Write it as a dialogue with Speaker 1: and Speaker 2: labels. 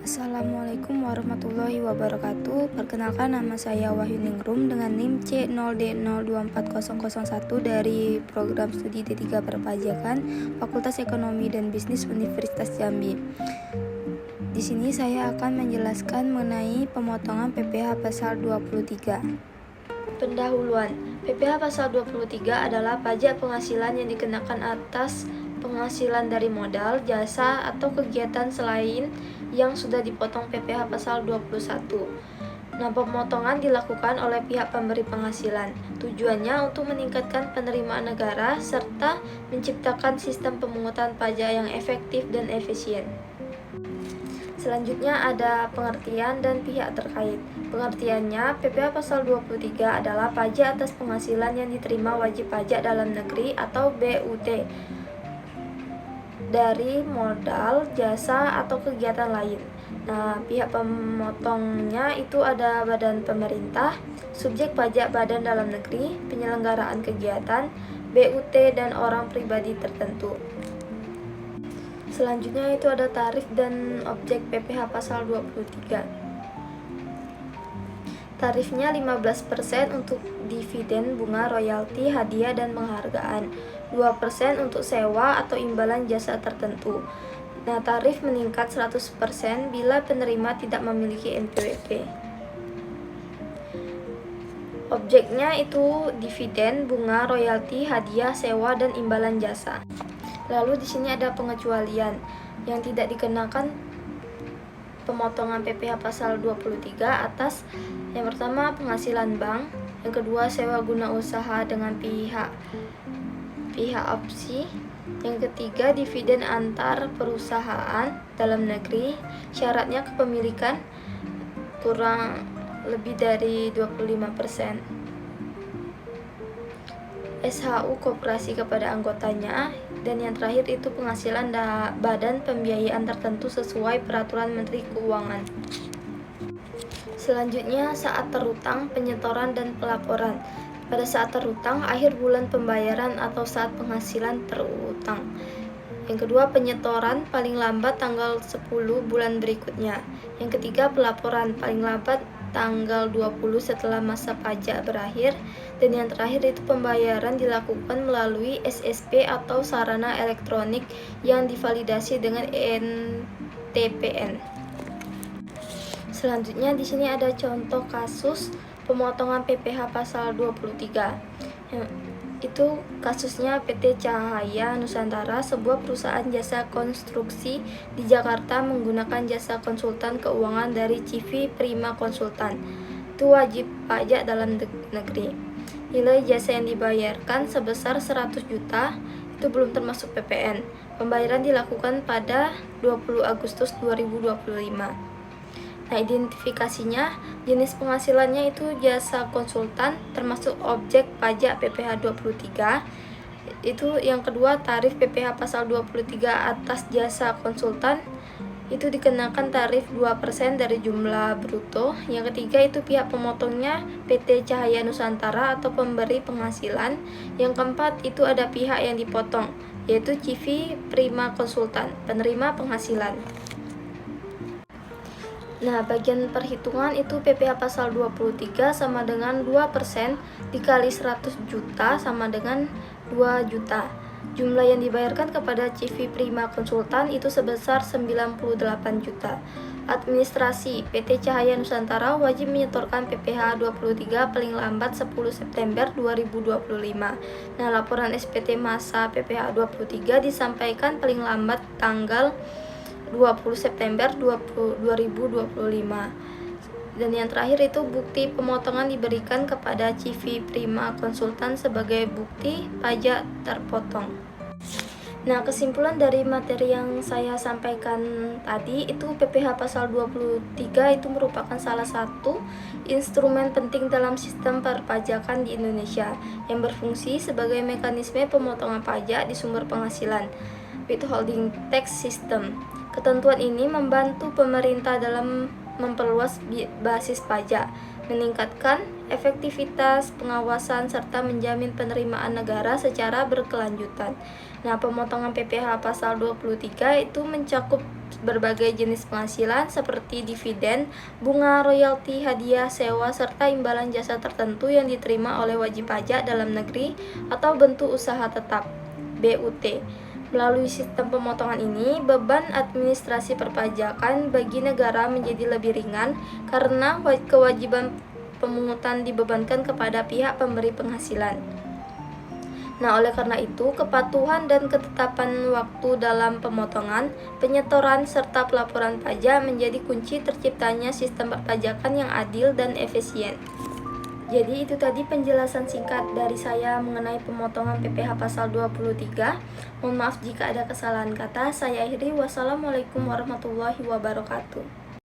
Speaker 1: Assalamualaikum warahmatullahi wabarakatuh. Perkenalkan, nama saya Wahyu Ningrum dengan NIM C0D024001 dari Program Studi D3 Perpajakan Fakultas Ekonomi dan Bisnis Universitas Jambi. Di sini saya akan menjelaskan mengenai pemotongan PPh pasal 23. Pendahuluan. PPh pasal 23 adalah pajak penghasilan yang dikenakan atas penghasilan dari modal, jasa, atau kegiatan selain yang sudah dipotong PPh pasal 21. Nah, pemotongan dilakukan oleh pihak pemberi penghasilan. Tujuannya untuk meningkatkan penerimaan negara serta menciptakan sistem pemungutan pajak yang efektif dan efisien. Selanjutnya ada pengertian dan pihak terkait. Pengertiannya, PPh pasal 23 adalah pajak atas penghasilan yang diterima wajib pajak dalam negeri atau BUT dari modal, jasa, atau kegiatan lain. Nah, pihak pemotongnya itu ada badan pemerintah, subjek pajak badan dalam negeri, penyelenggaraan kegiatan, BUT, dan orang pribadi tertentu. Selanjutnya itu ada tarif dan objek PPh pasal 23. Tarifnya 15% untuk dividen, bunga, royalti, hadiah, dan penghargaan, 2% untuk sewa atau imbalan jasa tertentu. Nah, tarif meningkat 100% bila penerima tidak memiliki NPWP. Objeknya itu dividen, bunga, royalti, hadiah, sewa, dan imbalan jasa. Lalu di sini ada pengecualian yang tidak dikenakan pemotongan PPh pasal 23 atas yang pertama penghasilan bank, yang kedua sewa guna usaha dengan pihak opsi, yang ketiga dividen antar perusahaan dalam negeri, syaratnya kepemilikan kurang lebih dari 25%. SHU koperasi kepada anggotanya, dan yang terakhir itu penghasilan badan pembiayaan tertentu sesuai peraturan Menteri Keuangan. Selanjutnya saat terutang, penyetoran, dan pelaporan. Pada saat terutang, akhir bulan pembayaran atau saat penghasilan terutang. Yang kedua, penyetoran paling lambat tanggal 10 bulan berikutnya. Yang ketiga, pelaporan paling lambat tanggal 20 setelah masa pajak berakhir. Dan yang terakhir itu pembayaran dilakukan melalui SSP atau sarana elektronik yang divalidasi dengan NTPN. Selanjutnya di sini ada contoh kasus pemotongan PPh pasal 23. Itu kasusnya PT Cahaya Nusantara, sebuah perusahaan jasa konstruksi di Jakarta menggunakan jasa konsultan keuangan dari CV Prima Konsultan. Itu wajib pajak dalam negeri. Nilai jasa yang dibayarkan sebesar 100 juta, itu belum termasuk PPN. Pembayaran dilakukan pada 20 Agustus 2025. Nah, identifikasinya, jenis penghasilannya itu jasa konsultan termasuk objek pajak PPh 23. Itu yang kedua, tarif PPh pasal 23 atas jasa konsultan itu dikenakan tarif 2% dari jumlah bruto. Yang ketiga itu pihak pemotongnya PT Cahaya Nusantara atau pemberi penghasilan. Yang keempat itu ada pihak yang dipotong, yaitu CV Prima Konsultan, penerima penghasilan. Nah, bagian perhitungan itu PPh pasal 23 sama dengan 2% dikali 100 juta sama dengan 2 juta. Jumlah yang dibayarkan kepada CV Prima Konsultan itu sebesar 98 juta. Administrasi PT Cahaya Nusantara wajib menyetorkan PPh 23 paling lambat 10 September 2025. Nah, laporan SPT masa PPh 23 disampaikan paling lambat tanggal 20 September 2025. Dan yang terakhir itu bukti pemotongan diberikan kepada CV Prima Konsultan sebagai bukti pajak terpotong. Nah, kesimpulan dari materi yang saya sampaikan tadi itu PPh pasal 23 itu merupakan salah satu instrumen penting dalam sistem perpajakan di Indonesia yang berfungsi sebagai mekanisme pemotongan pajak di sumber penghasilan, withholding tax system. Ketentuan ini membantu pemerintah dalam memperluas basis pajak, meningkatkan efektivitas pengawasan serta menjamin penerimaan negara secara berkelanjutan. Nah, pemotongan PPh pasal 23 itu mencakup berbagai jenis penghasilan seperti dividen, bunga, royalti, hadiah, sewa, serta imbalan jasa tertentu yang diterima oleh wajib pajak dalam negeri atau bentuk usaha tetap (BUT). Melalui sistem pemotongan ini, beban administrasi perpajakan bagi negara menjadi lebih ringan karena kewajiban pemungutan dibebankan kepada pihak pemberi penghasilan. Nah, oleh karena itu, kepatuhan dan ketetapan waktu dalam pemotongan, penyetoran, serta pelaporan pajak menjadi kunci terciptanya sistem perpajakan yang adil dan efisien. Jadi itu tadi penjelasan singkat dari saya mengenai pemotongan PPh pasal 23. Mohon maaf jika ada kesalahan kata. Saya akhiri. Wassalamualaikum warahmatullahi wabarakatuh.